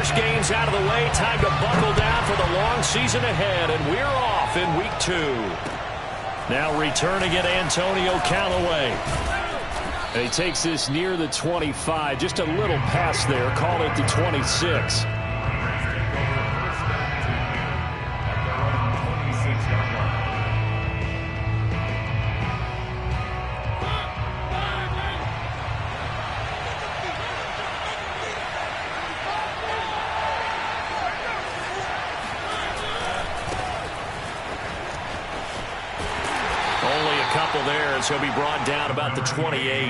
first game's out of the way. Time to buckle down for the long season ahead, and we're off in week 2. Now returning it, Antonio Callaway. And he takes this near the 25, just a little past there, call it the 26. There, and so he'll be brought down about the 28.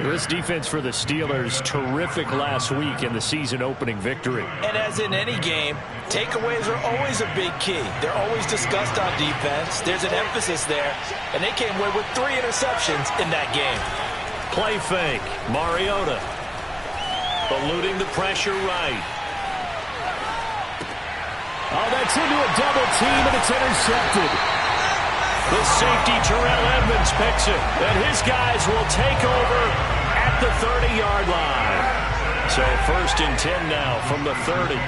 This defense for the Steelers, terrific last week in the season-opening victory. And as in any game, takeaways are always a big key. They're always discussed on defense. There's an emphasis there, and they came away with 3 interceptions in that game. Play fake. Mariota eluding the pressure right. Oh, that's into a double team, and it's intercepted. The safety, Terrell Edmonds, picks it. And his guys will take over at the 30-yard line. So 1st and 10 now from the 30.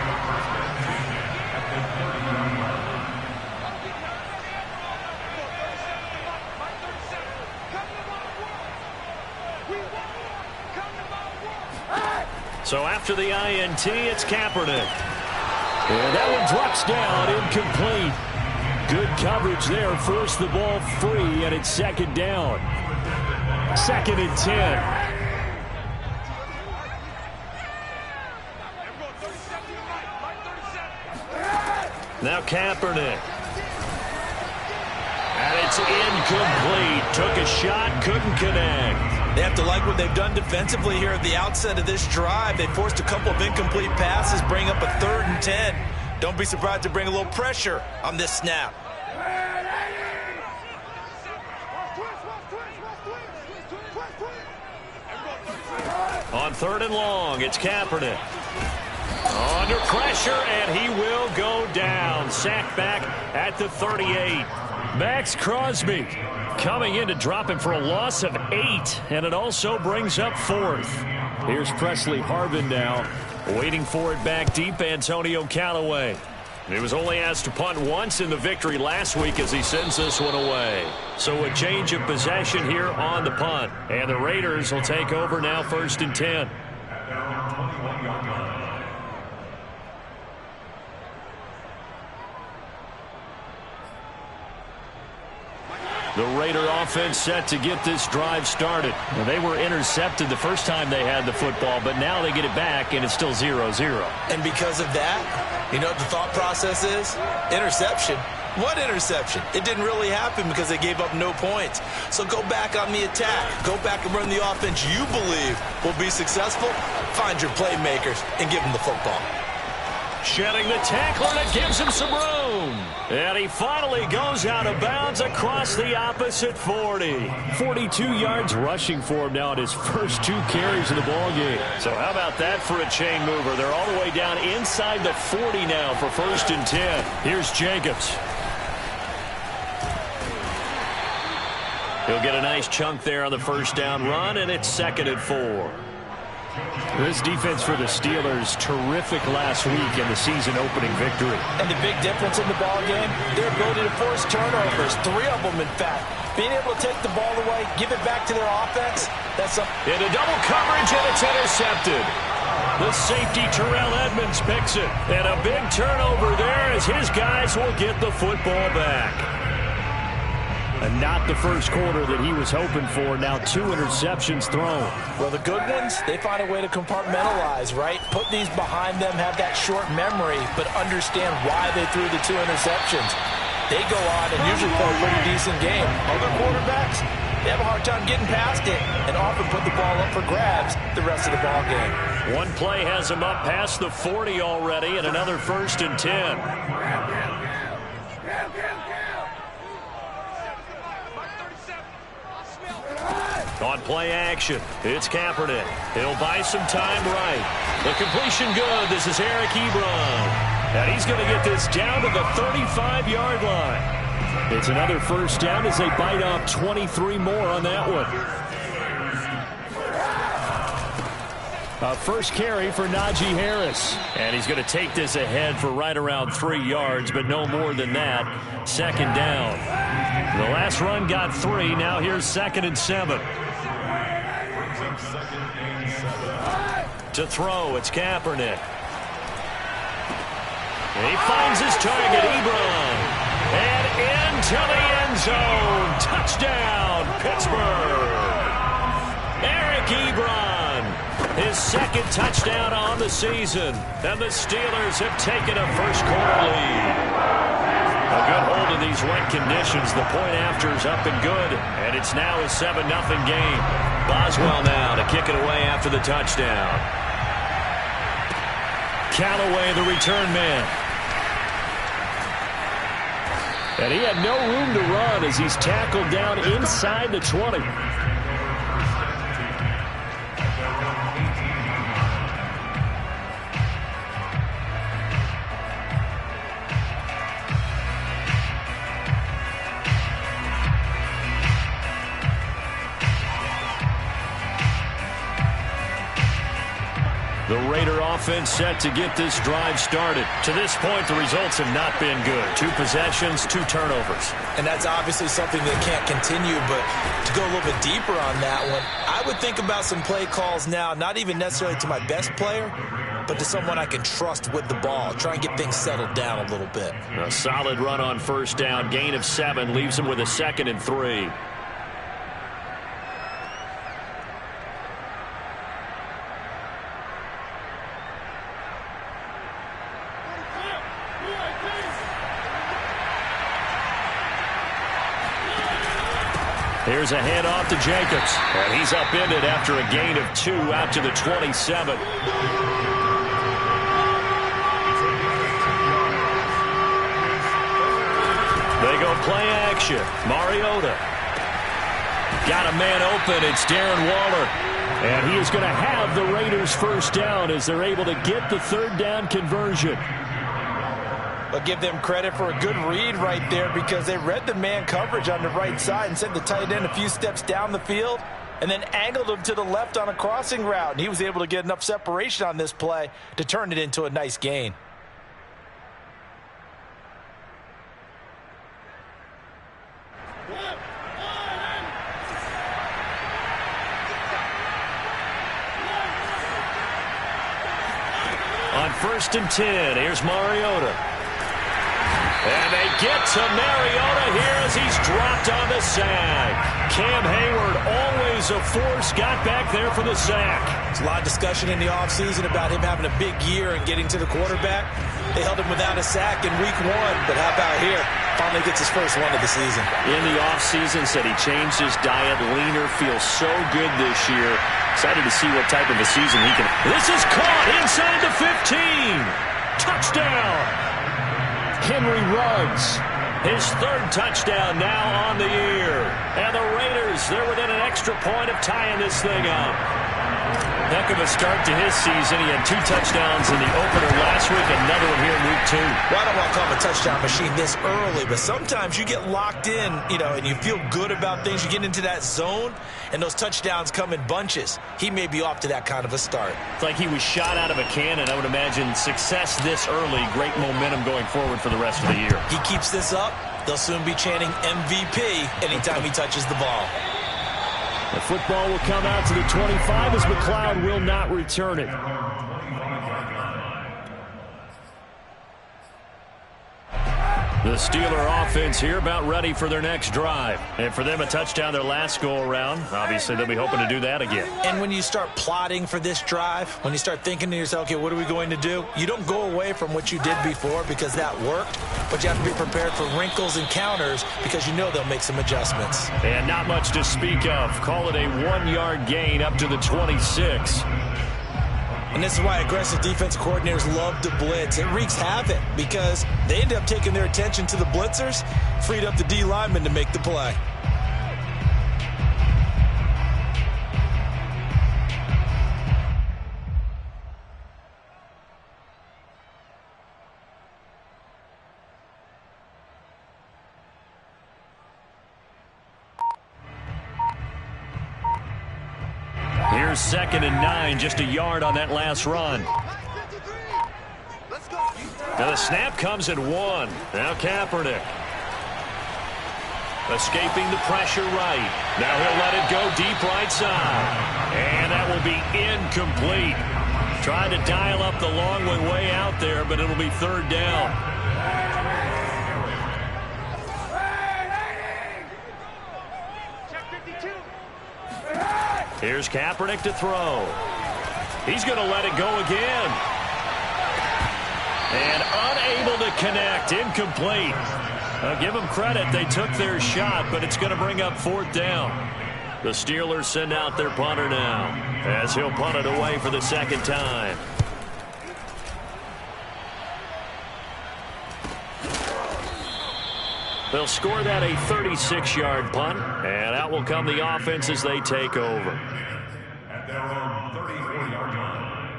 So after the INT, it's Kaepernick. And that one drops down, incomplete. Good coverage there, forced the ball free, and it's 2nd down. 2nd and 10. Now Kaepernick. And it's incomplete. Took a shot, couldn't connect. They have to like what they've done defensively here at the outset of this drive. They forced a couple of incomplete passes, bring up a 3rd and 10. Don't be surprised to bring a little pressure on this snap. On 3rd and long, it's Kaepernick. Under pressure, and he will go down. Sacked back at the 38. Max Crosby coming in to drop him for a loss of 8, and it also brings up 4th. Here's Presley Harvin now, waiting for it back deep, Antonio Callaway. He was only asked to punt once in the victory last week as he sends this one away. So a change of possession here on the punt. And the Raiders will take over now 1st and 10. The Raider offense set to get this drive started. Well, they were intercepted the first time they had the football, but now they get it back, and it's still 0-0. And because of that, you know what the thought process is? Interception. What interception? It didn't really happen because they gave up no points. So go back on the attack. Go back and run the offense you believe will be successful. Find your playmakers and give them the football. Shedding the tackler, and it gives him some room. And he finally goes out of bounds across the opposite 40. 42 yards rushing for him now in his first 2 carries of the ballgame. So how about that for a chain mover? They're all the way down inside the 40 now for 1st and 10. Here's Jacobs. He'll get a nice chunk there on the 1st down run, and it's 2nd and 4. This defense for the Steelers, terrific last week in the season-opening victory. And the big difference in the ballgame, their ability to force turnovers, 3 of them, in fact. Being able to take the ball away, give it back to their offense, that's a... Into double coverage, and it's intercepted. The safety, Terrell Edmonds, picks it. And a big turnover there as his guys will get the football back. And not the first quarter that he was hoping for. Now 2 interceptions thrown. Well, the good ones, they find a way to compartmentalize, right? Put these behind them, have that short memory, but understand why they threw the 2 interceptions. They go on and usually play a pretty decent game. Other quarterbacks, they have a hard time getting past it and often put the ball up for grabs the rest of the ball game. One play has him up past the 40 already, and another 1st and 10. On play action, it's Kaepernick. He'll buy some time right. The completion good. This is Eric Ebron. And he's going to get this down to the 35-yard line. It's another 1st down as they bite off 23 more on that one. A first carry for Najee Harris. And he's going to take this ahead for right around 3 yards, but no more than that. Second down. The last run got 3. Now here's 2nd and 7. To throw, it's Kaepernick. And he finds his target, Ebron. And into the end zone. Touchdown, Pittsburgh. Eric Ebron, his 2nd touchdown on the season. And the Steelers have taken a first-quarter lead. A good hold of these wet conditions. The point after is up and good. And it's now a 7-0 game. Boswell now to kick it away after the touchdown. Callaway, the return man. And he had no room to run as he's tackled down inside the 20. The Raider offense set to get this drive started. To this point, the results have not been good. 2 possessions, 2 turnovers. And that's obviously something that can't continue, but to go a little bit deeper on that one, I would think about some play calls now, not even necessarily to my best player, but to someone I can trust with the ball. Try and get things settled down a little bit. A solid run on first down. Gain of 7 leaves him with a 2nd and 3. Here's a handoff to Jacobs. And he's upended after a gain of 2 out to the 27. They go play action. Mariota. Got a man open. It's Darren Waller. And he is going to have the Raiders first down as they're able to get the 3rd down conversion. But give them credit for a good read right there because they read the man coverage on the right side and sent the tight end a few steps down the field and then angled him to the left on a crossing route. And he was able to get enough separation on this play to turn it into a nice gain. On 1st and 10, here's Mariota. And they get to Mariota here as he's dropped on the sack. Cam Hayward, always a force, got back there for the sack. There's a lot of discussion in the offseason about him having a big year and getting to the quarterback. They held him without a sack in week 1, but how about here? Finally gets his first one of the season. In the offseason, said he changed his diet, leaner, feels so good this year. Excited to see what type of a season he can. This is caught inside the 15. Touchdown. Henry Ruggs. His 3rd touchdown now on the year. And the Raiders, they're within an extra point of tying this thing up. Heck of a start to his season. He had 2 touchdowns in the opener last week, another one here in week 2. Well, I don't want to call him a touchdown machine this early, but sometimes you get locked in, and you feel good about things. You get into that zone, and those touchdowns come in bunches. He may be off to that kind of a start. It's like he was shot out of a cannon. I would imagine success this early, great momentum going forward for the rest of the year. He keeps this up, they'll soon be chanting MVP anytime he touches the ball. The football will come out to the 25 as McLeod will not return it. The Steeler offense here about ready for their next drive. And for them, a touchdown their last go-around. Obviously, they'll be hoping to do that again. And when you start plotting for this drive, when you start thinking to yourself, okay, what are we going to do? You don't go away from what you did before because that worked, but you have to be prepared for wrinkles and counters because you know they'll make some adjustments. And not much to speak of. Call it a 1-yard gain up to the 26. And this is why aggressive defense coordinators love to blitz. It wreaks havoc because they end up taking their attention to the blitzers, freed up the D lineman to make the play. Steelers 2nd and 9, just a yard on that last run. Now the snap comes at 1. Now Kaepernick. Escaping the pressure right. Now he'll let it go deep right side. And that will be incomplete. Trying to dial up the long one way out there, but it'll be 3rd down. Here's Kaepernick to throw. He's going to let it go again. And unable to connect. Incomplete. I'll give them credit. They took their shot, but it's going to bring up 4th down. The Steelers send out their punter now, as he'll punt it away for the 2nd time. They'll score that a 36-yard punt, and out will come the offense as they take over. At their own 34-yard line.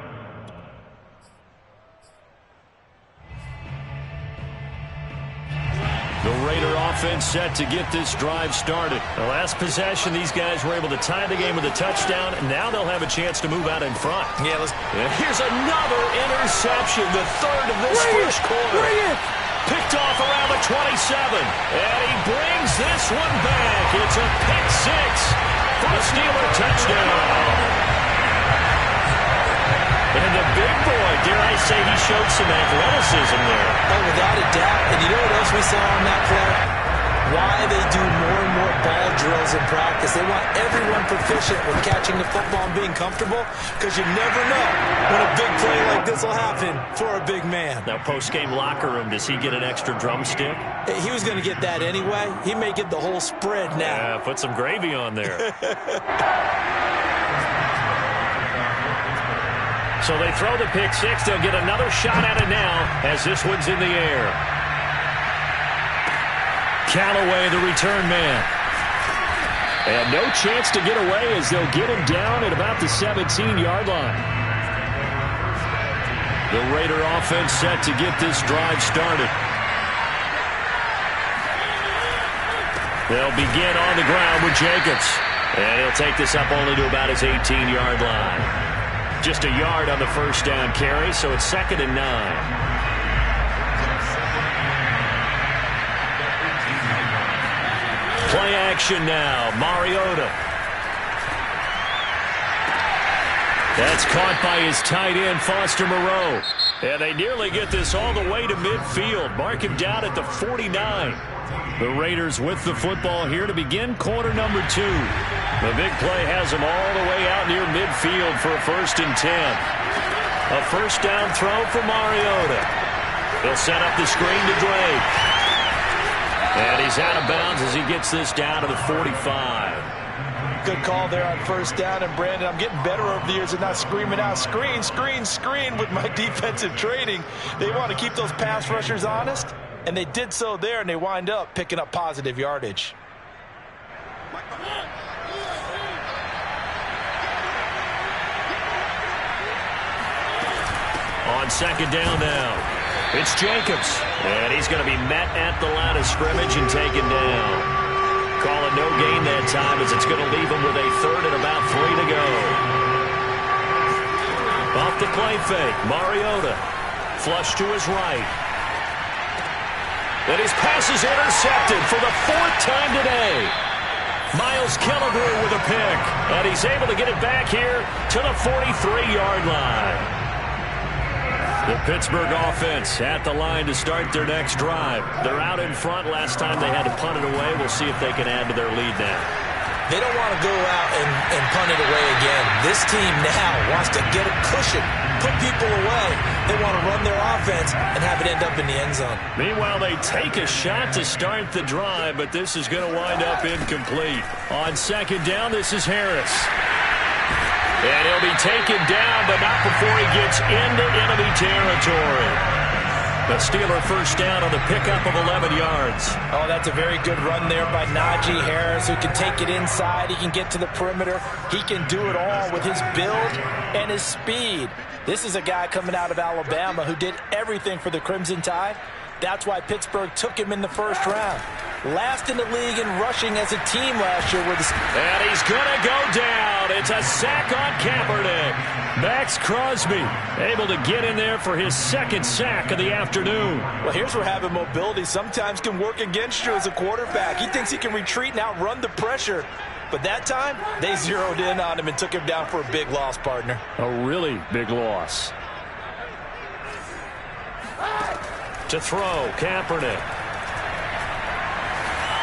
The Raider offense set to get this drive started. The last possession, these guys were able to tie the game with a touchdown, and now they'll have a chance to move out in front. Yeah, Here's another interception, the 3rd of this first quarter. Picked off around the 27, and he brings this one back. It's a pick 6 for a Steeler touchdown. And the big boy, dare I say, he showed some athleticism there. Oh, without a doubt. And you know what else we saw on that play? Why they do more and more ball drills in practice. They want everyone proficient with catching the football and being comfortable, because you never know when a big play like this will happen for a big man. Now, post-game locker room, does he get an extra drumstick? He was going to get that anyway. He may get the whole spread now. Yeah, put some gravy on there. So they throw the pick 6. They'll get another shot at it now as this one's in the air. Callaway, the return man. And no chance to get away as they'll get him down at about the 17-yard line. The Raider offense set to get this drive started. They'll begin on the ground with Jacobs. And he'll take this up only to about his 18-yard line. Just a yard on the first down carry, so it's 2nd and 9. Play action now. Mariota. That's caught by his tight end, Foster Moreau. And they nearly get this all the way to midfield. Mark him down at the 49. The Raiders with the football here to begin quarter number 2. The big play has them all the way out near midfield for a 1st and 10. A first down throw for Mariota. He'll set up the screen to Drake. And he's out of bounds as he gets this down to the 45. Good call there on first down. And, Brandon, I'm getting better over the years and not screaming out, screen, screen, screen with my defensive training. They want to keep those pass rushers honest, and they did so there, and they wind up picking up positive yardage. On 2nd down now, it's Jacobs. And he's going to be met at the line of scrimmage and taken down. Call it no gain that time as it's going to leave him with a 3rd and about 3 to go. Off the play fake, Mariota. Flush to his right. And his pass is intercepted for the 4th time today. Miles Killebrew with a pick. And he's able to get it back here to the 43-yard line. The Pittsburgh offense at the line to start their next drive. They're out in front. Last time they had to punt it away. We'll see if they can add to their lead now. They don't want to go out and punt it away again. This team now wants to get a cushion, put people away. They want to run their offense and have it end up in the end zone. Meanwhile, they take a shot to start the drive, but this is going to wind up incomplete. On 2nd down, this is Harris. And he'll be taken down, but not before he gets into enemy territory. The Steeler first down on the pickup of 11 yards. Oh, that's a very good run there by Najee Harris, who can take it inside. He can get to the perimeter. He can do it all with his build and his speed. This is a guy coming out of Alabama who did everything for the Crimson Tide, That's why Pittsburgh took him in the first round. Last in the league in rushing as a team last year. And he's going to go down. It's a sack on Kaepernick. Max Crosby able to get in there for his second sack of the afternoon. Well, here's where having mobility sometimes can work against you as a quarterback. He thinks he can retreat and outrun the pressure. But that time, they zeroed in on him and took him down for a big loss, partner. A really big loss. To throw, Kaepernick.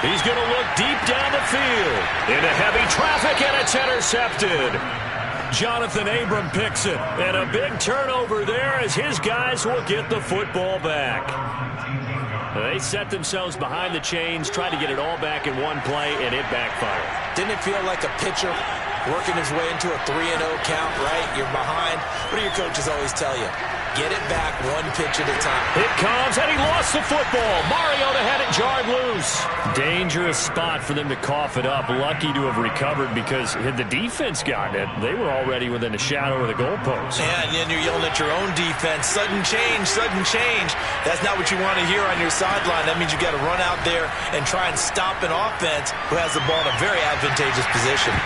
He's going to look deep down the field. Into heavy traffic, and it's intercepted. Jonathan Abram picks it. And a big turnover there as his guys will get the football back. They set themselves behind the chains, tried to get it all back in one play, and it backfired. Didn't it feel like a pitcher working his way into a 3-0 count, right? You're behind. What do your coaches always tell you? Get it back one pitch at a time. It comes, and he lost the football. Mariota had it jarred loose. Dangerous spot for them to cough it up. Lucky to have recovered because had the defense gotten it, they were already within a shadow of the goalpost. Yeah, and then you're yelling at your own defense. Sudden change, sudden change. That's not what you want to hear on your sideline. That means you've got to run out there and try and stop an offense who has the ball in a very advantageous position.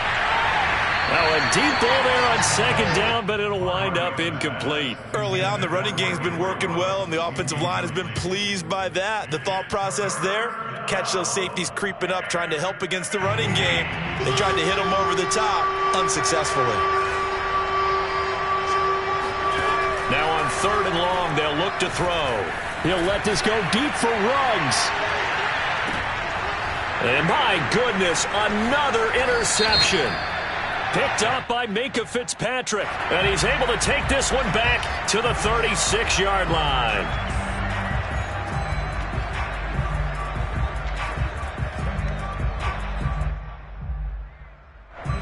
Now a deep ball there on second down, but it'll wind up incomplete. Early on, the running game's been working well, and the offensive line has been pleased by that. The thought process there, catch those safeties creeping up, trying to help against the running game. They tried to hit them over the top, unsuccessfully. Now on third and long, they'll look to throw. He'll let this go deep for Ruggs. And my goodness, another interception. Picked up by Minkah Fitzpatrick. And he's able to take this one back to the 36-yard line.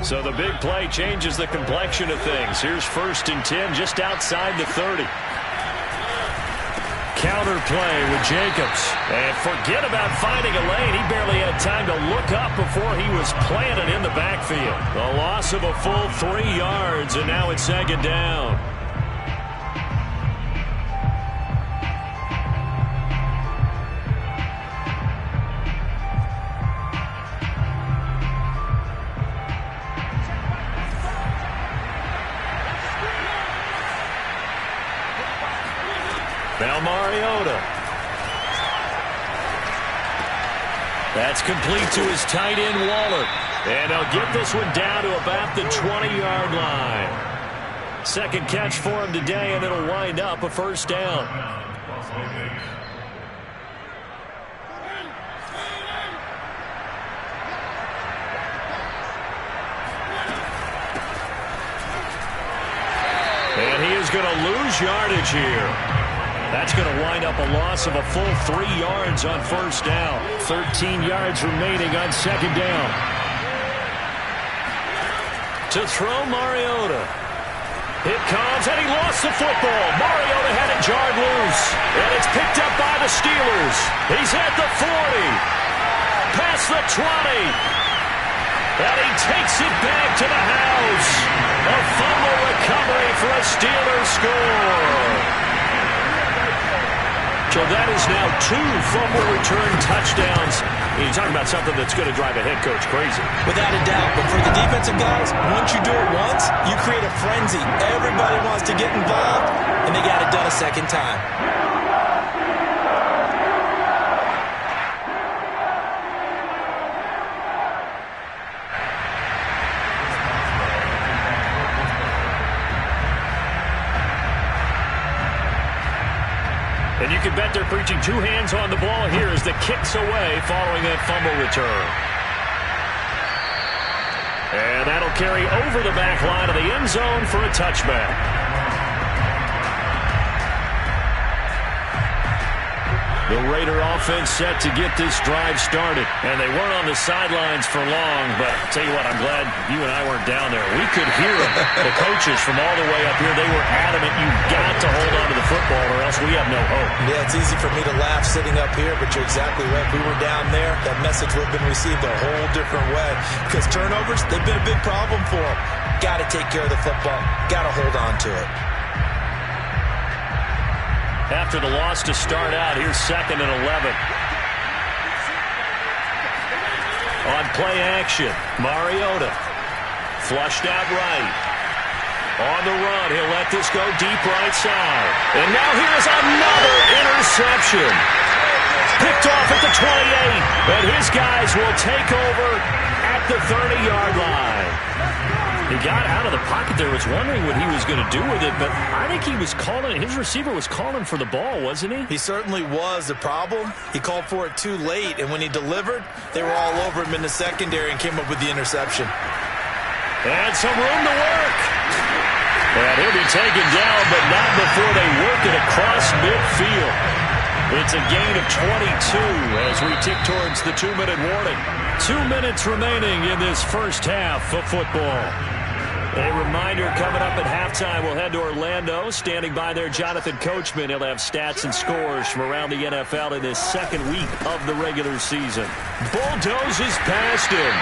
So the big play changes the complexion of things. Here's 1st and 10 just outside the 30. Counter play with Jacobs. And forget about finding a lane. He barely had time to look up before he was planted in the backfield. A loss of a full 3 yards, and now it's second down. Now Mariota. That's complete to his tight end, Waller. And they'll get this one down to about the 20-yard line. Second catch for him today, and it'll wind up a first down. And he is going to lose yardage here. That's going to wind up a loss of a full 3 yards on first down. 13 yards remaining on second down. To throw Mariota. It comes, and he lost the football. Mariota had it jarred loose. And it's picked up by the Steelers. He's at the 40. Past the 20. And he takes it back to the house. A fumble recovery for a Steelers score. So that is now 2 fumble return touchdowns. And you talk about something that's going to drive a head coach crazy. Without a doubt. But for the defensive guys, once you do it once, you create a frenzy. Everybody wants to get involved, and they got it done a second time. And you can bet they're preaching 2 hands on the ball here as the kick's away following that fumble return. And that'll carry over the back line of the end zone for a touchback. The Raider offense set to get this drive started. And they weren't on the sidelines for long, but I'll tell you what, I'm glad you and I weren't down there. We could hear them. The coaches from all the way up here, they were adamant, you've got to hold on to the football or else we have no hope. Yeah, it's easy for me to laugh sitting up here, but you're exactly right. If we were down there, that message would have been received a whole different way. Because turnovers, they've been a big problem for them. Got to take care of the football. Got to hold on to it. after the loss to start out. Here's 2nd and 11. On play action, Mariota. Flushed out right. On the run, he'll let this go deep right side. And now here's another interception. Picked off at the 28. And his guys will take over at the 30-yard line. He got out of the pocket there, was wondering what he was going to do with it, but I think he was calling, his receiver was calling for the ball, wasn't he? He certainly was. The problem, he called for it too late, and when he delivered, they were all over him in the secondary and came up with the interception. And some room to work. And he'll be taken down, but not before they work it across midfield. It's a gain of 22 as we tick towards the 2-minute warning. 2 minutes remaining in this first half of football. A reminder, coming up at halftime, we'll head to Orlando. Standing by there, Jonathan Coachman. He'll have stats and scores from around the NFL in this second week of the regular season. Bulldozes past him.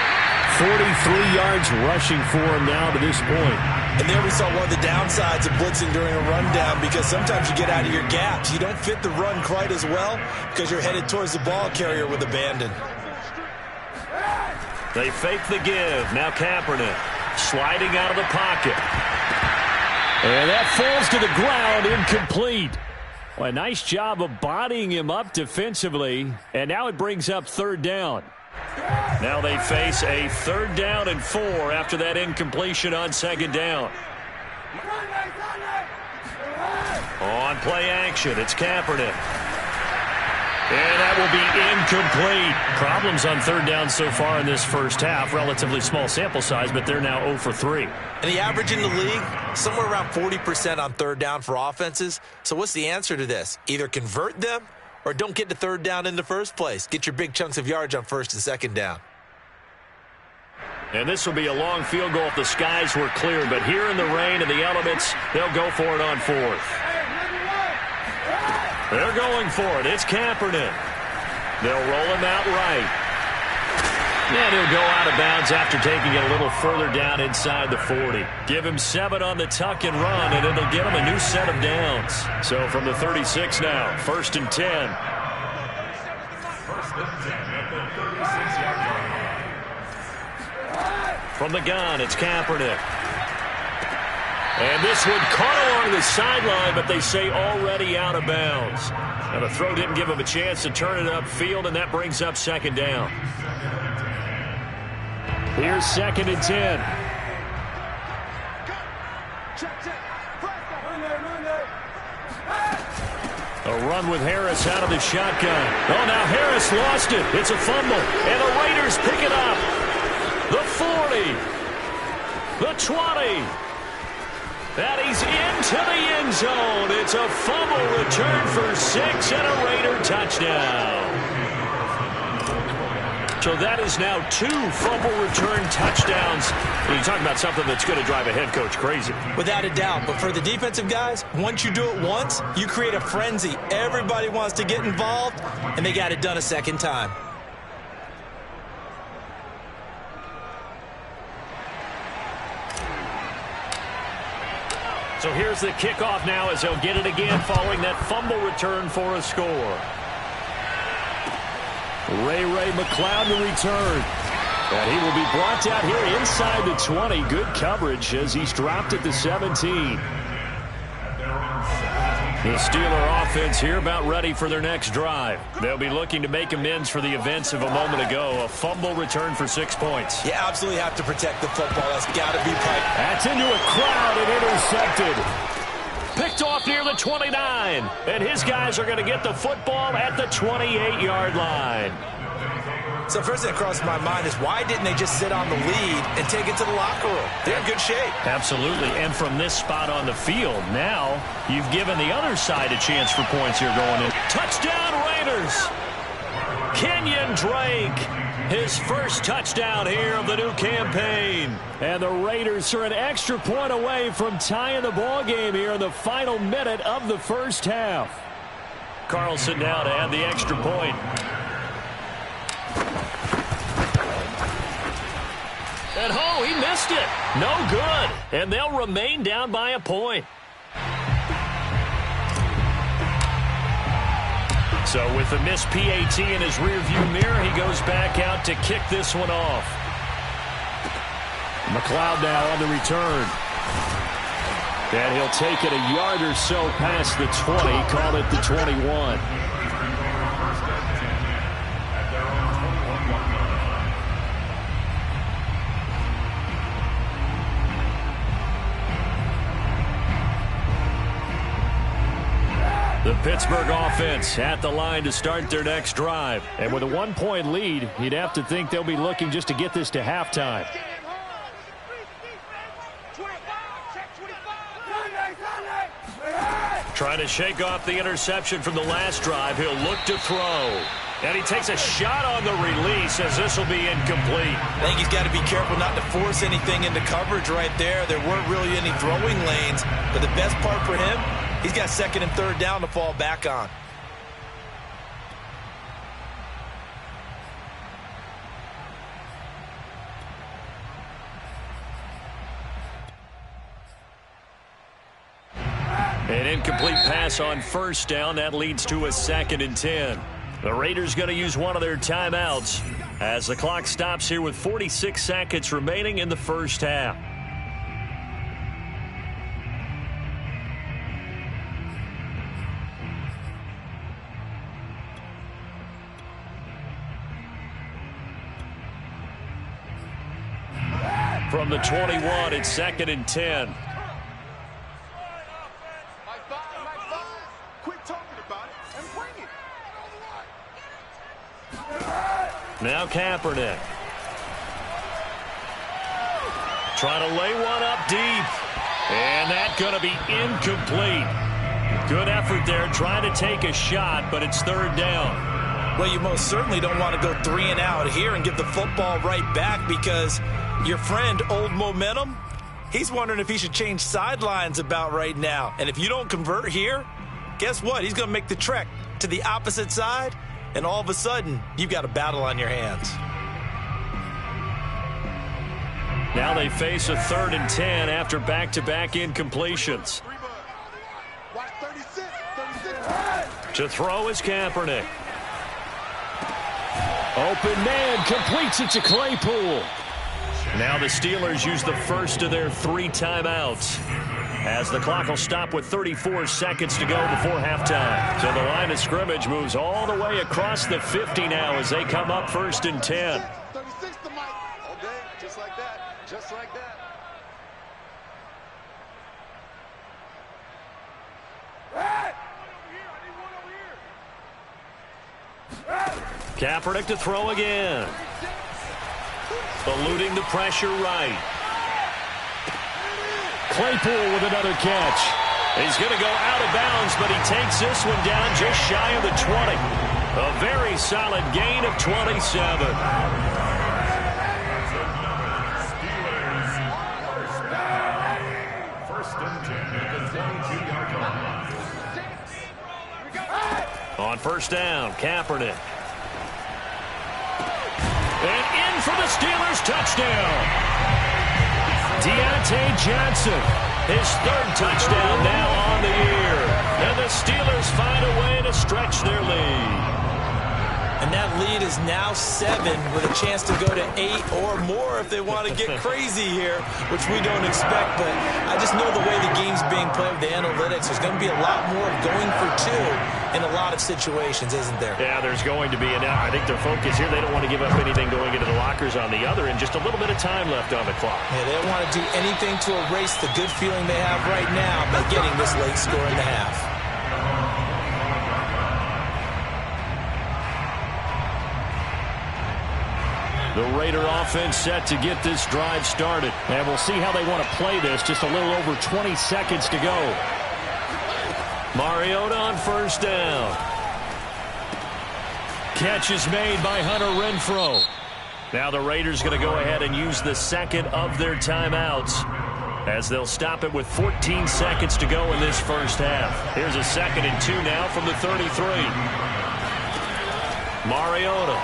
43 yards rushing for him now to this point. And there we saw one of the downsides of blitzing during a rundown, because sometimes you get out of your gaps. You don't fit the run quite as well because you're headed towards the ball carrier with abandon. They fake the give. Now Kaepernick sliding out of the pocket. And that falls to the ground, incomplete. Well, a nice job of bodying him up defensively. And now it brings up 3rd down. Now they face a 3rd down and 4 after that incompletion on 2nd down. On play action, it's Kaepernick. And that will be incomplete. Problems on 3rd down so far in this first half. Relatively small sample size, but they're now 0 for 3. And the average in the league, somewhere around 40% on 3rd down for offenses. So what's the answer to this? Either convert them or don't get to 3rd down in the first place. Get your big chunks of yards on 1st and 2nd down. And this will be a long field goal if the skies were clear. But here in the rain and the elements, they'll go for it on 4th. They're going for it. It's Kaepernick. They'll roll him out right. And he'll go out of bounds after taking it a little further down inside the 40. Give him 7 on the tuck and run, and it'll get him a new set of downs. So from the 36 now, 1st and 10. 1st and 10 at the 36-yard line. From the gun, it's Kaepernick. And this one caught along the sideline, but they say already out of bounds. Now the throw didn't give him a chance to turn it upfield, and that brings up 2nd down. Here's 2nd and 10. A run with Harris out of the shotgun. Oh, now Harris lost it. It's a fumble, and the Raiders pick it up. The 40, the 20. And he's into the end zone. It's a fumble return for 6 and a Raider touchdown. So that is now 2 fumble return touchdowns. And you talk about something that's going to drive a head coach crazy. Without a doubt. But for the defensive guys, once you do it once, you create a frenzy. Everybody wants to get involved, and they got it done a 2nd time. So here's the kickoff now as they'll get it again following that fumble return for a score. Ray McLeod to return. And he will be brought out here inside the 20. Good coverage as he's dropped at the 17. The Steeler offense here about ready for their next drive. They'll be looking to make amends for the events of a moment ago. A fumble return for 6 points. You absolutely have to protect the football. That's got to be piped. That's into a crowd and intercepted. Picked off near the 29. And his guys are going to get the football at the 28-yard line. So first thing that crossed my mind is, why didn't they just sit on the lead and take it to the locker room? They're in good shape. Absolutely. And from this spot on the field, now you've given the other side a chance for points here going in. Touchdown Raiders! Kenyon Drake, his first touchdown here of the new campaign. And the Raiders are an extra point away from tying the ball game here in the final minute of the first half. Carlson now to add the extra point. And oh, he missed it. No good. And they'll remain down by a point. So with the missed PAT in his rearview mirror, he goes back out to kick this one off. McLeod now on the return. And he'll take it a yard or so past the 20, call it the 21. The Pittsburgh offense at the line to start their next drive. And with a 1-point lead, you'd have to think they'll be looking just to get this to halftime. Trying to shake off the interception from the last drive. He'll look to throw. And he takes a shot on the release as this will be incomplete. I think he's got to be careful not to force anything into coverage right there. There weren't really any throwing lanes. But the best part for him, he's got second and third down to fall back on. An incomplete pass on first down. That leads to a 2nd and 10. The Raiders going to use one of their timeouts as the clock stops here with 46 seconds remaining in the first half. From the 21, it's 2nd and 10. Now Kaepernick. Trying to lay one up deep. And that's going to be incomplete. Good effort there trying to take a shot, but it's third down. Well, you most certainly don't want to go 3 and out here and give the football right back because your friend, Old Momentum, he's wondering if he should change sidelines about right now. And if you don't convert here, guess what? He's going to make the trek to the opposite side. And all of a sudden, you've got a battle on your hands. Now they face a 3rd and 10 after back-to-back incompletions. To throw is Kaepernick. Open man, completes it to Claypool. Now the Steelers use the first of their 3 timeouts, as the clock will stop with 34 seconds to go before halftime. So the line of scrimmage moves all the way across the 50 now as they come up 1st and 10. 36 to Mike. All day, just like that. Just like that. Kaepernick to throw again. Eluding the pressure right. Claypool with another catch. He's going to go out of bounds, but he takes this one down just shy of the 20. A very solid gain of 27. On first down, Kaepernick. And in for the Steelers touchdown. Deontay Johnson, his 3rd touchdown now on the year. And the Steelers find a way to stretch their lead. And that lead is now 7 with a chance to go to 8 or more if they want to get crazy here, which we don't expect. But I just know the way the game's being played with the analytics, there's going to be a lot more of going for 2 in a lot of situations, isn't there? Yeah, there's going to be. And I think their focus here, they don't want to give up anything going into the lockers on the other, and just a little bit of time left on the clock. Yeah, they don't want to do anything to erase the good feeling they have right now by getting this late score in the half. The Raider offense set to get this drive started. And we'll see how they want to play this. Just a little over 20 seconds to go. Mariota on first down. Catch is made by Hunter Renfrow. Now the Raiders going to go ahead and use the 2nd of their timeouts, as they'll stop it with 14 seconds to go in this first half. Here's a 2nd and 2 now from the 33. Mariota.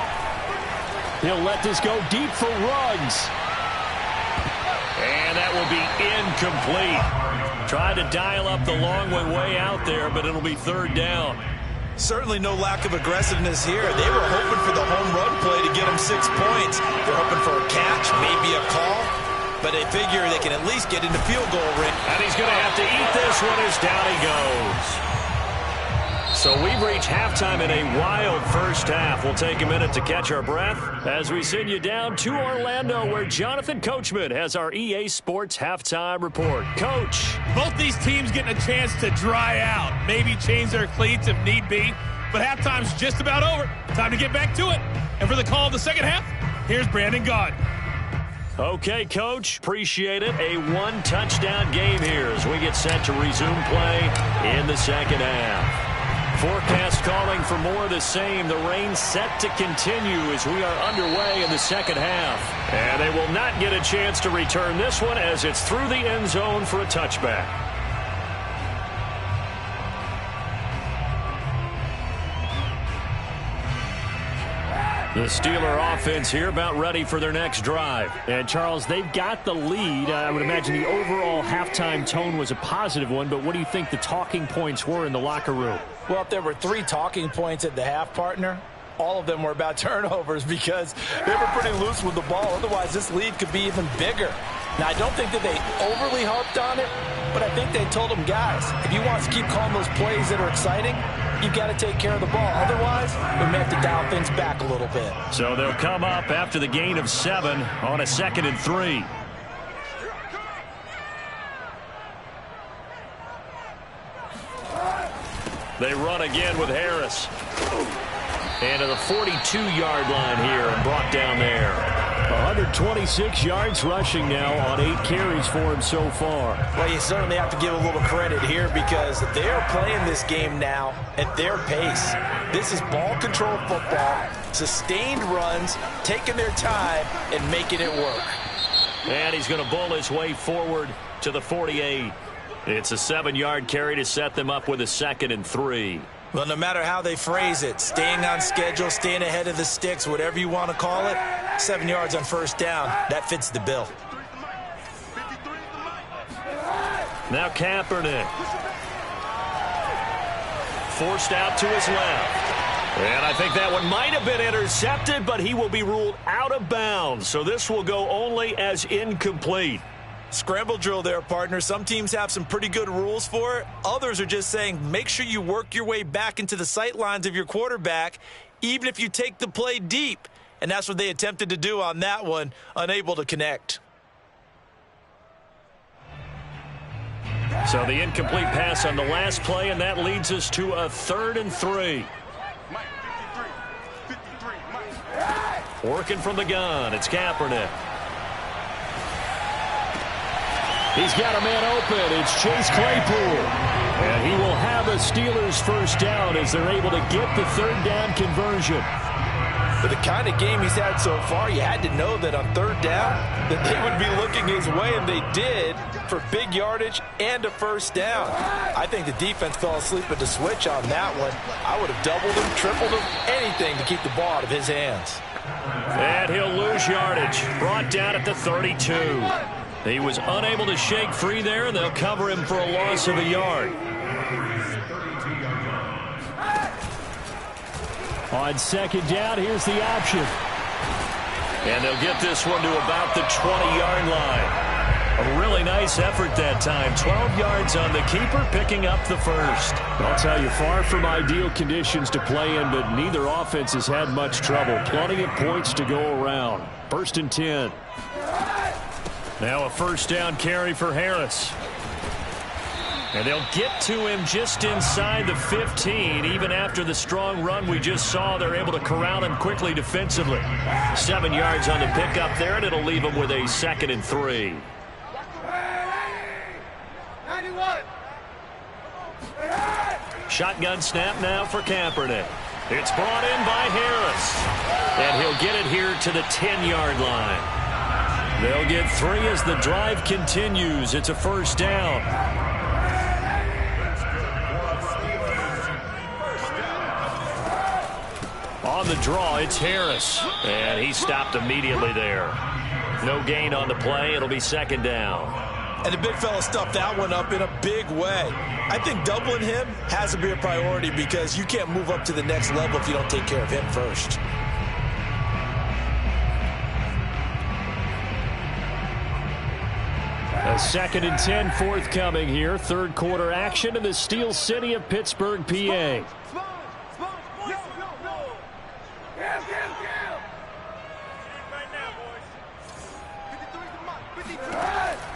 He'll let this go deep for Ruggs. And that will be incomplete. Tried to dial up the long one way out there, but it'll be 3rd down. Certainly no lack of aggressiveness here. They were hoping for the home run play to get them 6 points. They're hoping for a catch, maybe a call, but they figure they can at least get into field goal range. And he's going to have to eat this one as down he goes. So we've reached halftime in a wild first half. We'll take a minute to catch our breath as we send you down to Orlando, where Jonathan Coachman has our EA Sports halftime report. Coach. Both these teams getting a chance to dry out, maybe change their cleats if need be, but halftime's just about over. Time to get back to it. And for the call of the second half, here's Brandon Gaud. Okay, Coach, appreciate it. A one-touchdown game here as we get set to resume play in the second half. Forecast calling for more of the same. The rain set to continue as we are underway in the second half. And they will not get a chance to return this one as it's through the end zone for a touchback. The Steeler offense here about ready for their next drive. And, Charles, they've got the lead. I would imagine the overall halftime tone was a positive one, but what do you think the talking points were in the locker room? Well, if there were 3 talking points at the half, partner, all of them were about turnovers because they were pretty loose with the ball. Otherwise, this lead could be even bigger. Now, I don't think that they overly harped on it, but I think they told them, guys, if you want to keep calling those plays that are exciting, you've got to take care of the ball. Otherwise, we may have to dial things back a little bit. So they'll come up after the gain of 7 on a 2nd and 3. They run again with Harris. And to the 42-yard line here and brought down there. 126 yards rushing now on 8 carries for him so far. Well, you certainly have to give a little credit here because they are playing this game now at their pace. This is ball control football, sustained runs, taking their time and making it work. And he's going to bull his way forward to the 48. It's a 7-yard carry to set them up with a 2nd and 3. Well, no matter how they phrase it, staying on schedule, staying ahead of the sticks, whatever you want to call it, 7 yards on first down, that fits the bill. Now Kaepernick. Forced out to his left. And I think that one might have been intercepted, but he will be ruled out of bounds. So this will go only as incomplete. Scramble drill there, partner. Some teams have some pretty good rules for it. Others are just saying make sure you work your way back into the sight lines of your quarterback, even if you take the play deep. And that's what they attempted to do on that one, unable to connect. So the incomplete pass on the last play, and that leads us to a 3rd and 3. Working from the gun, it's Kaepernick. He's got a man open. It's Chase Claypool. And he will have a Steelers first down as they're able to get the 3rd down conversion. But the kind of game he's had so far, you had to know that on 3rd down that they would be looking his way, and they did, for big yardage and a first down. I think the defense fell asleep at the switch on that one. I would have doubled him, tripled him, anything to keep the ball out of his hands. And he'll lose yardage. Brought down at the 32. He was unable to shake free there, and they'll cover him for a loss of a yard. On 2nd down, here's the option. And they'll get this one to about the 20-yard line. A really nice effort that time. 12 yards on the keeper, picking up the first. I'll tell you, far from ideal conditions to play in, but neither offense has had much trouble. Plenty of points to go around. 1st and 10. Now a first down carry for Harris. And they'll get to him just inside the 15. Even after the strong run we just saw, they're able to corral him quickly defensively. 7 yards on the pickup there, and it'll leave him with a 2nd and 3. 91. Shotgun snap now for Kaepernick. It's brought in by Harris. And he'll get it here to the 10-yard line. They'll get 3 as the drive continues. It's a first down. On the draw, it's Harris. And he stopped immediately there. No gain on the play. It'll be 2nd down. And the big fella stuffed that one up in a big way. I think doubling him has to be a priority because you can't move up to the next level if you don't take care of him first. A 2nd and 10 forthcoming here. Third quarter action in the Steel City of Pittsburgh, PA.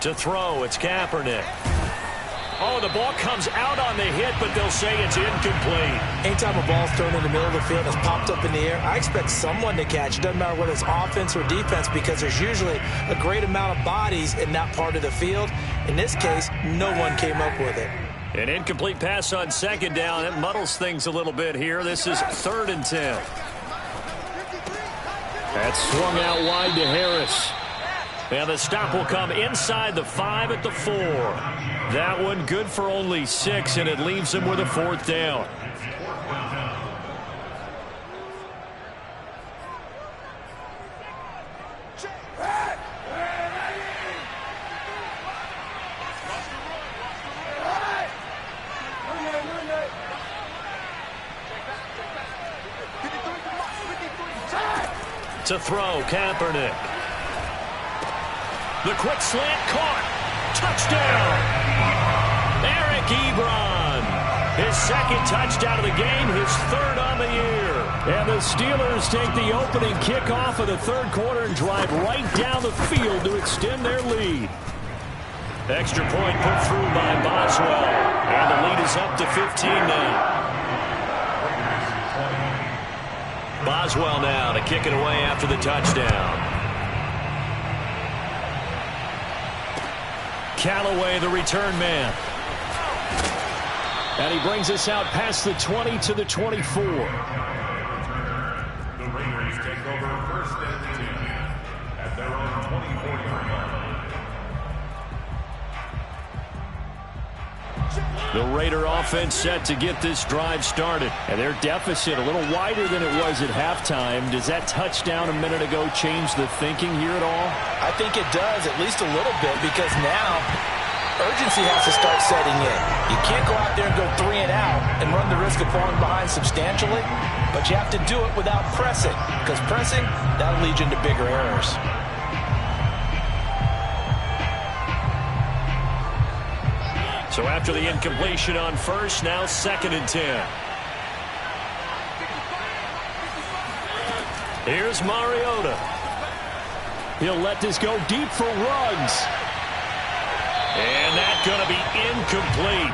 To throw, it's Kaepernick. Oh, the ball comes out on the hit, but they'll say it's incomplete. Anytime a ball's thrown in the middle of the field and it's popped up in the air, I expect someone to catch. It doesn't matter whether it's offense or defense because there's usually a great amount of bodies in that part of the field. In this case, no one came up with it. An incomplete pass on 2nd down. It muddles things a little bit here. This is 3rd and 10. That's swung out wide to Harris. And the stop will come inside the 5 at the 4. That one good for only 6, and it leaves him with a 4th down. To throw, Kaepernick. The quick slant caught. Touchdown. Eric Ebron. His 2nd touchdown of the game, his 3rd on the year. And the Steelers take the opening kickoff of the 3rd quarter and drive right down the field to extend their lead. Extra point put through by Boswell. And the lead is up to 15 now. Boswell now to kick it away after the touchdown. Callaway, the return man. And he brings us out past the 20 to the 24. The Raiders take over 1st and 10 at their own 24-yard line. The Raider offense set to get this drive started. And their deficit a little wider than it was at halftime. Does that touchdown a minute ago change the thinking here at all? I think it does, at least a little bit, because now urgency has to start setting in. You can't go out there and go 3 and out and run the risk of falling behind substantially, but you have to do it without pressing, because pressing, that'll lead you into bigger errors. So after the incompletion on 1st, now 2nd and 10. Here's Mariota. He'll let this go deep for Ruggs. And that's going to be incomplete.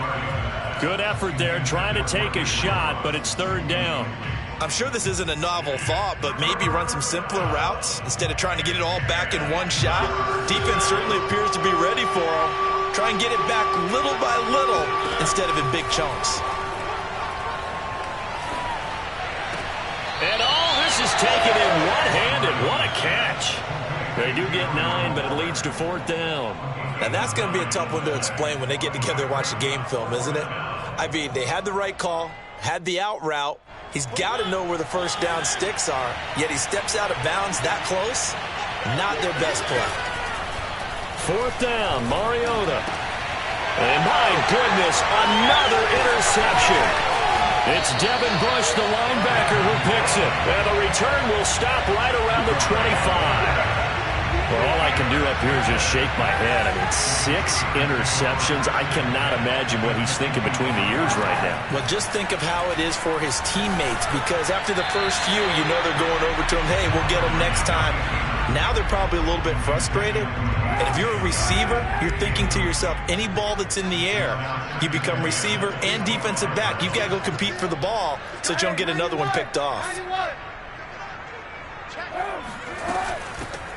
Good effort there, trying to take a shot, but it's 3rd down. I'm sure this isn't a novel thought, but maybe run some simpler routes instead of trying to get it all back in one shot. Defense certainly appears to be ready for him. Try and get it back little by little instead of in big chunks. And all this is taken in one-handed. What a catch. They do get 9, but it leads to 4th down. Now that's going to be a tough one to explain when they get together and watch the game film, isn't it? I mean, they had the right call, had the out route. He's got to know where the 1st down sticks are, yet he steps out of bounds that close. Not their best play. 4th down, Mariota. And my goodness, another interception. It's Devin Bush, the linebacker, who picks it. And the return will stop right around the 25. Well, all I can do up here is just shake my head. I mean, 6 interceptions. I cannot imagine what he's thinking between the ears right now. Well, just think of how it is for his teammates, because after the first few, you know they're going over to him, hey, we'll get him next time. Now they're probably a little bit frustrated. And if you're a receiver, you're thinking to yourself, any ball that's in the air, you become receiver and defensive back. You've got to go compete for the ball so that you don't get another one picked off.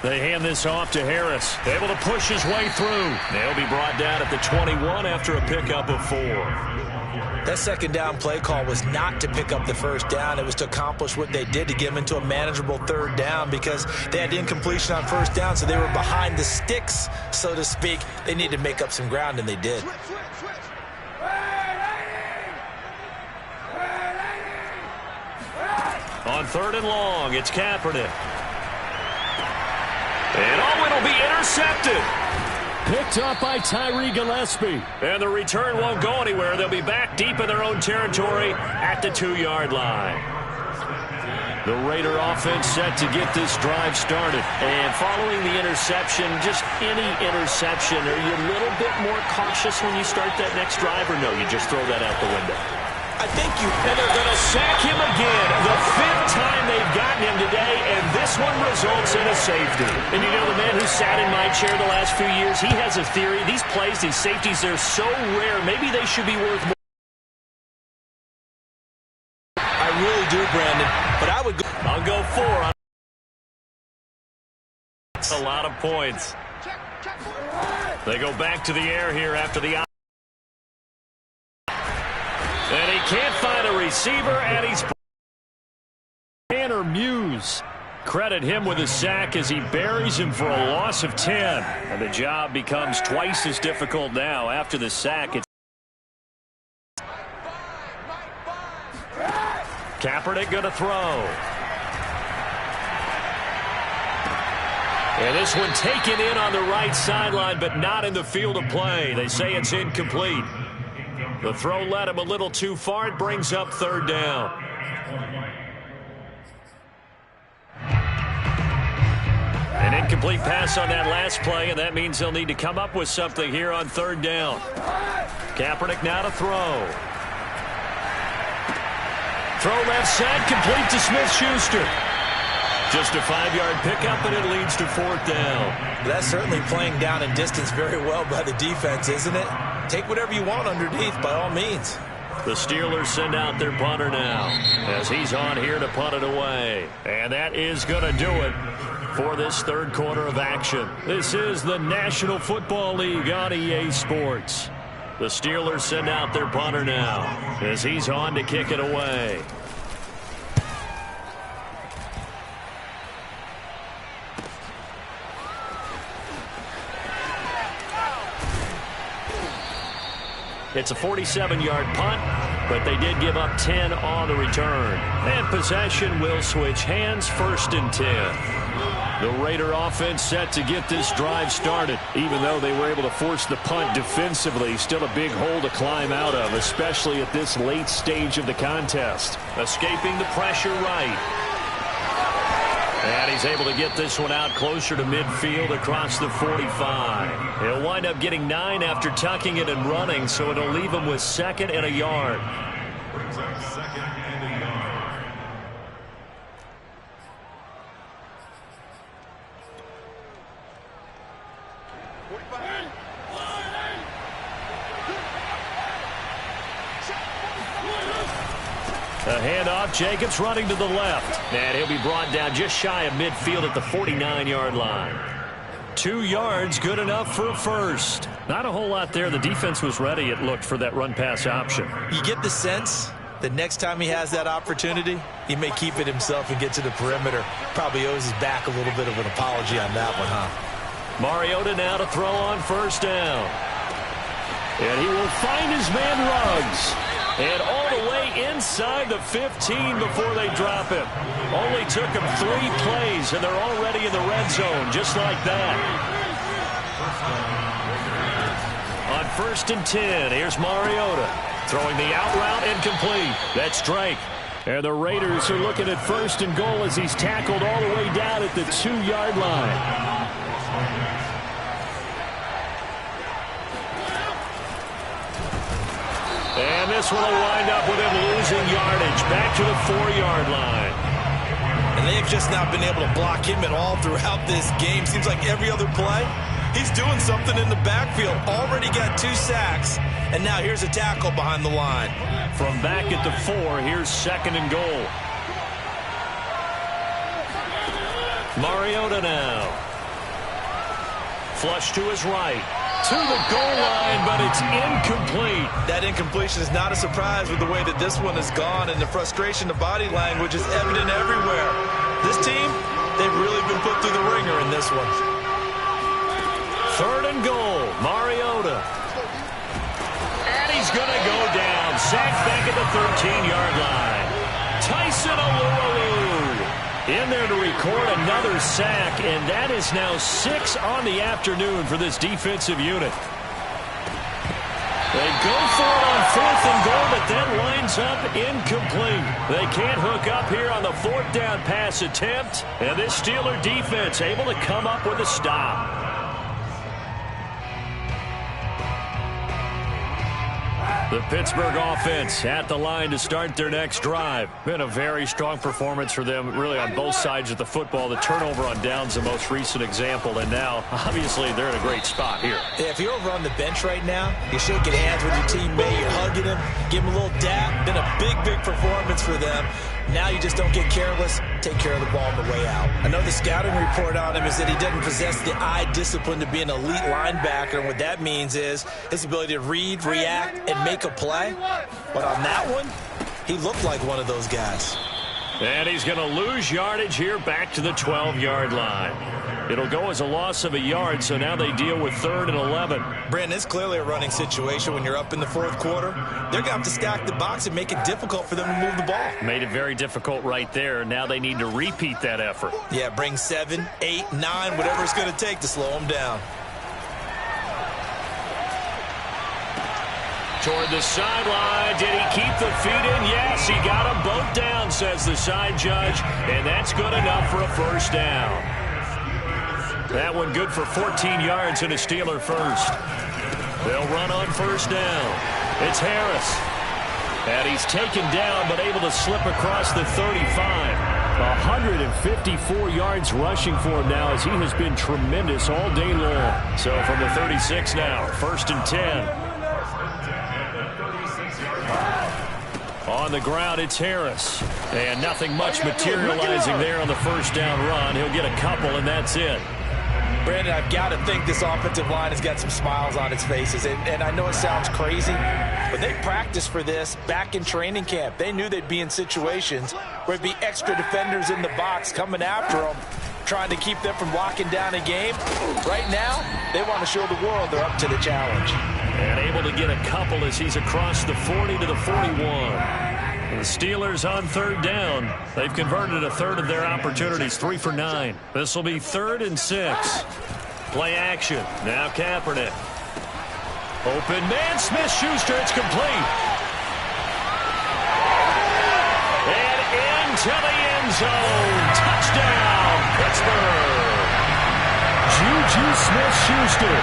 They hand this off to Harris. Able to push his way through. They'll be brought down at the 21 after a pickup of 4. That 2nd down play call was not to pick up the 1st down. It was to accomplish what they did to get them into a manageable 3rd down, because they had incompletion on 1st down, so they were behind the sticks, so to speak. They needed to make up some ground, and they did. On 3rd and long, it's Kaepernick. And it'll be intercepted. Picked up by Tyree Gillespie. And the return won't go anywhere. They'll be back deep in their own territory at the 2-yard line. The Raider offense set to get this drive started. And following the interception, just any interception, are you a little bit more cautious when you start that next drive, or no, you just throw that out the window? I think you... And they're going to sack him again. The 5th time they've gotten him today, and this one results in a safety. And you know, the man who sat in my chair the last few years, he has a theory. These plays, these safeties, they're so rare. Maybe they should be worth more. I really do, Brandon, but I would go... I'll go 4. That's a lot of points. They go back to the air here after the... And he can't find a receiver, and he's... Tanner Muse. Credit him with a sack as he buries him for a loss of 10. And the job becomes twice as difficult now after the sack. It's Kaepernick going to throw. And this one taken in on the right sideline, but not in the field of play. They say it's incomplete. The throw led him a little too far. It brings up 3rd down. An incomplete pass on that last play, and that means they'll need to come up with something here on 3rd down. Kaepernick now to throw. Throw left side, complete to Smith-Schuster. Just a 5-yard pickup, and it leads to 4th down. That's certainly playing down and distance very well by the defense, isn't it? Take whatever you want underneath, by all means. The Steelers send out their punter now as he's on here to punt it away. And that is going to do it for this 3rd quarter of action. This is the National Football League on EA Sports. The Steelers send out their punter now as he's on to kick it away. It's a 47-yard punt, but they did give up 10 on the return. And possession will switch hands, 1st and 10. The Raider offense set to get this drive started. Even though they were able to force the punt defensively, still a big hole to climb out of, especially at this late stage of the contest. Escaping the pressure right. And he's able to get this one out closer to midfield across the 45. He'll wind up getting 9 after tucking it and running, so it'll leave him with 2nd and a yard. Brings up 2nd and a yard. A handoff, Jacobs running to the left. And he'll be brought down just shy of midfield at the 49-yard line. 2 yards, good enough for a first. Not a whole lot there. The defense was ready, it looked, for that run-pass option. You get the sense that next time he has that opportunity, he may keep it himself and get to the perimeter. Probably owes his back a little bit of an apology on that one, huh? Mariota now to throw on 1st down. And he will find his man Ruggs. And all the way inside the 15 before they drop him. Only took him 3 plays, and they're already in the red zone, just like that. On 1st and 10, here's Mariota. Throwing the out route incomplete. That's Drake. And the Raiders are looking at 1st and goal as he's tackled all the way down at the 2-yard line. And this one will wind up with him losing yardage back to the 4-yard line. And they've just not been able to block him at all throughout this game. Seems like every other play, he's doing something in the backfield. Already got 2 sacks, and now here's a tackle behind the line. From back at the 4, here's 2nd and goal. Mariota now. Flush to his right. To the goal line, but it's incomplete. That incompletion is not a surprise with the way that this one has gone, and the frustration, the body language is evident everywhere. This team, they've really been put through the ringer in this one. 3rd and goal, Mariota. And he's going to go down. Sacked back at the 13-yard line. Tyson Alualu. In there to record another sack, and that is now 6 on the afternoon for this defensive unit. They go for it on 4th and goal, but that lines up incomplete. They can't hook up here on the 4th down pass attempt, and this Steeler defense able to come up with a stop. The Pittsburgh offense at the line to start their next drive. Been a very strong performance for them, really, on both sides of the football. The turnover on downs, the most recent example, and now, obviously, they're in a great spot here. Yeah, if you're over on the bench right now, you're shaking hands with your teammate, you're hugging him, give him a little dap. Been a big, big performance for them. Now you just don't get careless. Take care of the ball on the way out. I know the scouting report on him is that he doesn't possess the eye discipline to be an elite linebacker, and what that means is his ability to read, react, and make a play. But on that one, he looked like one of those guys. And he's going to lose yardage here back to the 12-yard line. It'll go as a loss of a yard, so now they deal with 3rd and 11. Brandon, it's clearly a running situation when you're up in the 4th quarter. They're going to have to stack the box and make it difficult for them to move the ball. Made it very difficult right there. Now they need to repeat that effort. Yeah, bring 7, 8, 9, whatever it's going to take to slow them down. Toward the sideline. Did he keep the feet in? Yes, he got them both down, says the side judge. And that's good enough for a first down. That one good for 14 yards and a Steeler first. They'll run on first down. It's Harris. And he's taken down but able to slip across the 35. 154 yards rushing for him now as he has been tremendous all day long. So from the 36 now, 1st and 10. On the ground, it's Harris. And nothing much materializing there on the first down run. He'll get a couple, and that's it. Brandon, I've got to think this offensive line has got some smiles on its faces. And I know it sounds crazy, but they practiced for this back in training camp. They knew they'd be in situations where there'd be extra defenders in the box coming after them, trying to keep them from locking down a game. Right now, they want to show the world they're up to the challenge. And able to get a couple as he's across the 40 to the 41. The Steelers on 3rd down. They've converted a third of their opportunities, 3 for 9. This will be 3rd and 6. Play action. Now Kaepernick. Open man, Smith-Schuster. It's complete. And into the end zone. Touchdown, Pittsburgh. Juju Smith-Schuster,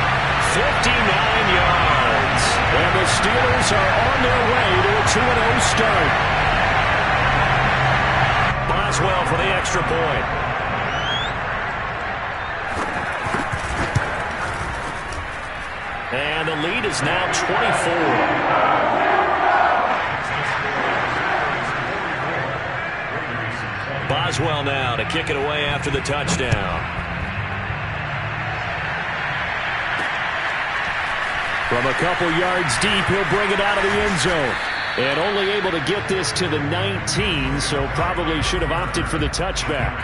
59 yards. And the Steelers are on their way to a 2-0 start. Boswell for the extra point. And the lead is now 24. Boswell now to kick it away after the touchdown. From a couple yards deep, he'll bring it out of the end zone. And only able to get this to the 19, so probably should have opted for the touchback.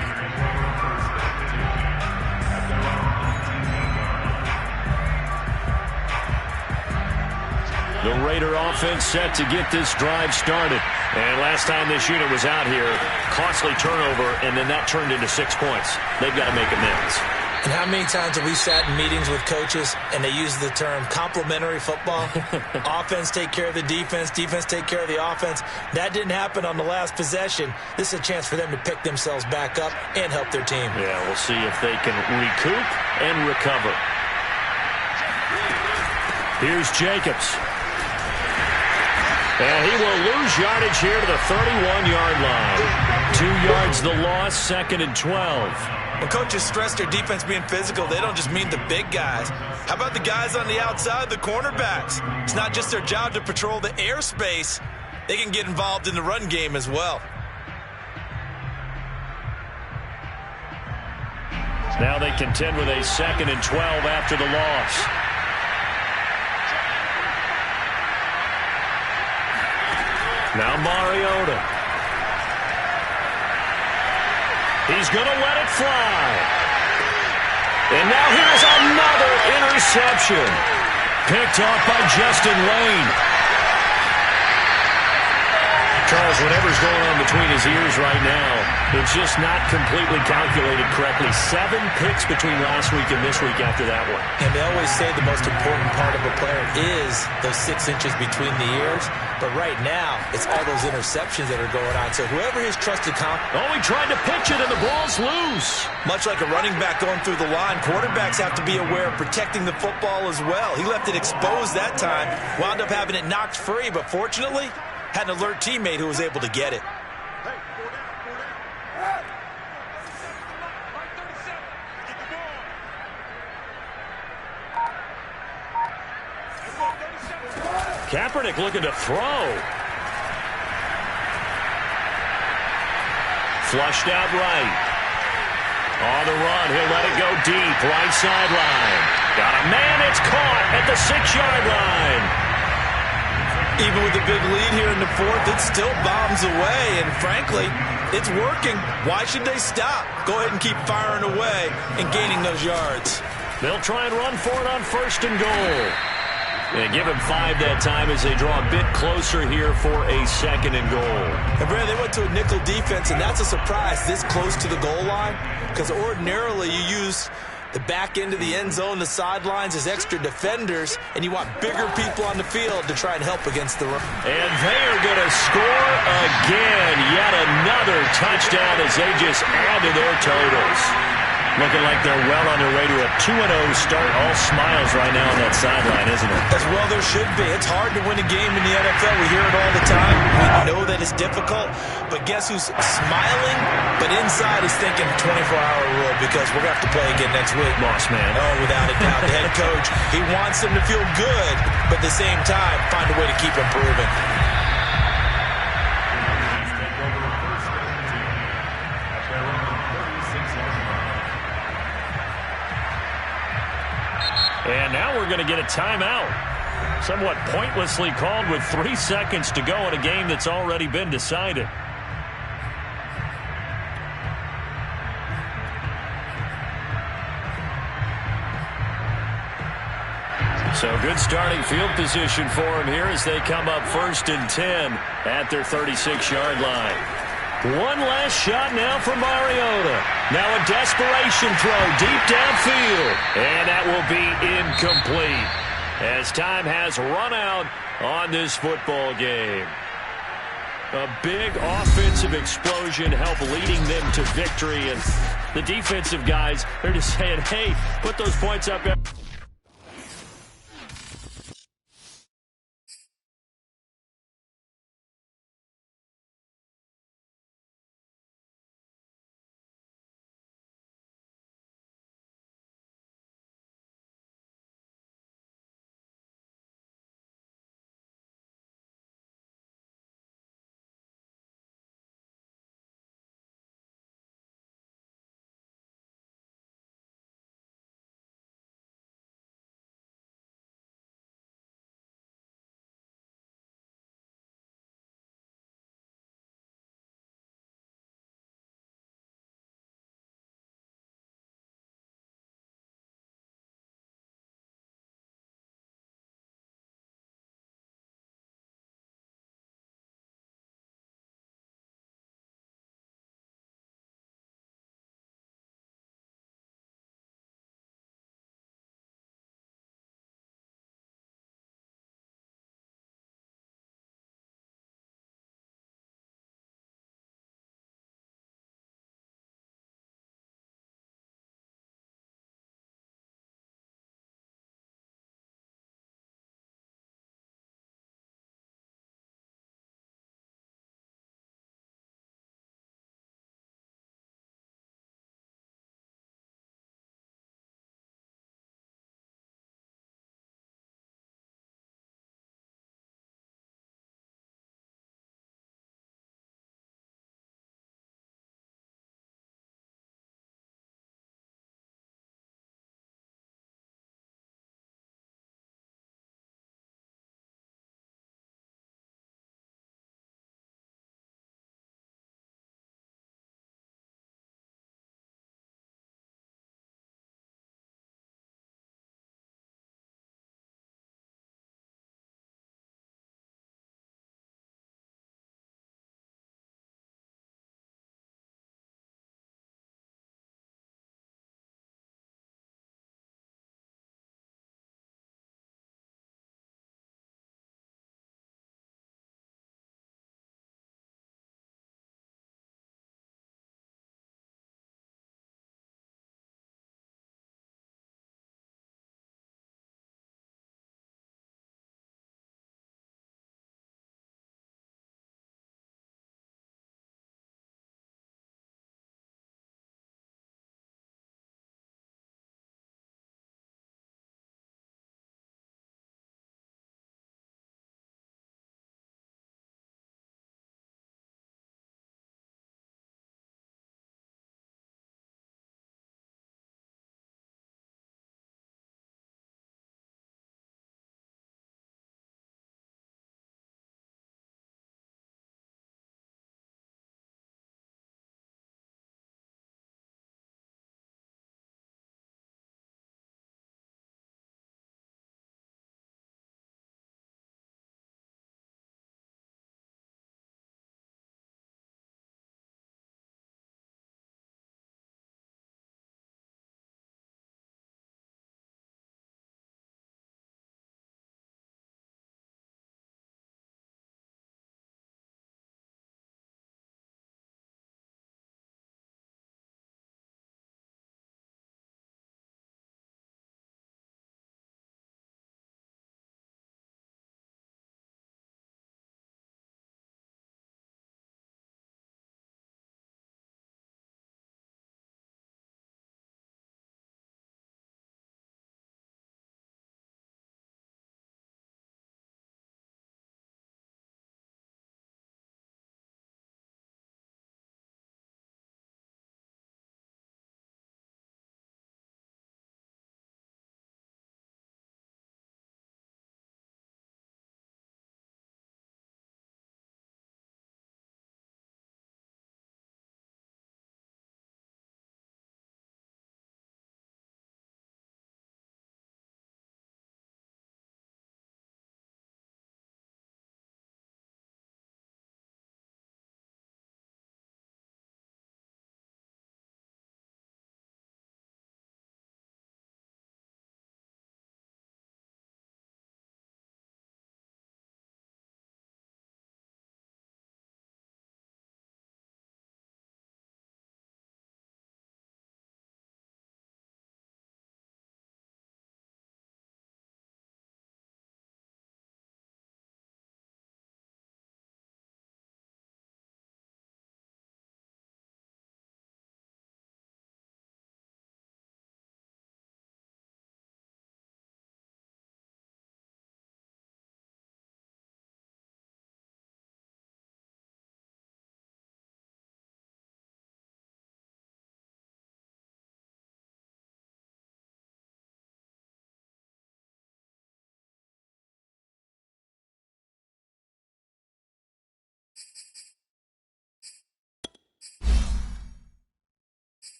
The Raider offense set to get this drive started. And last time this unit was out here, costly turnover, and then that turned into 6 points. They've got to make amends. And how many times have we sat in meetings with coaches and they use the term complementary football? Offense take care of the defense, defense take care of the offense. That didn't happen on the last possession. This is a chance for them to pick themselves back up and help their team. Yeah, we'll see if they can recoup and recover. Here's Jacobs. And he will lose yardage here to the 31-yard line. 2 yards the loss, 2nd and 12. When coaches stress their defense being physical, they don't just mean the big guys. How about the guys on the outside, the cornerbacks? It's not just their job to patrol the airspace. They can get involved in the run game as well. Now they contend with a 2nd and 12 after the loss. Now Mariota. He's going to let it fly. And now here's another interception. Picked off by Justin Lane. Charles because whatever's going on between his ears right now, it's just not completely calculated correctly. 7 picks between last week and this week after that one. And they always say the most important part of a player is those 6 inches between the ears. But right now, it's all those interceptions that are going on. So whoever his trusted he tried to pitch it, and the ball's loose. much like a running back going through the line, quarterbacks have to be aware of protecting the football as well. He left it exposed that time, wound up having it knocked free, but fortunately, had an alert teammate who was able to get it. Kaepernick looking to throw. Flushed out right. On the run, he'll let it go deep. Right sideline. Got a man, it's caught at the 6-yard line. Even with the big lead here in the 4th, it still bombs away, and frankly, it's working. Why should they stop? Go ahead and keep firing away and gaining those yards. They'll try and run for it on 1st and goal. And give him 5 that time as they draw a bit closer here for a 2nd and goal. And Brad, they went to a nickel defense, and that's a surprise this close to the goal line, because ordinarily you use the back end of the end zone, the sidelines as extra defenders, and you want bigger people on the field to try and help against the run. And they are going to score again. Yet another touchdown as they just add to their totals. Looking like they're well on their way to a 2-0 start. All smiles right now on that sideline, isn't it? As well there should be. It's hard to win a game in the NFL. We hear it all the time. We know that it's difficult. But guess who's smiling? But inside is thinking 24-hour rule, because we're going to have to play again next week. Boss man. Oh, without a doubt. The head coach, he wants them to feel good, but at the same time, find a way to keep improving. And now we're going to get a timeout. Somewhat pointlessly called with 3 seconds to go in a game that's already been decided. So good starting field position for him here as they come up 1st and 10 at their 36-yard line. One last shot now for Mariota. Now a desperation throw deep downfield. And that will be incomplete as time has run out on this football game. A big offensive explosion helped leading them to victory. And the defensive guys, they're just saying, hey, put those points up.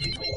it.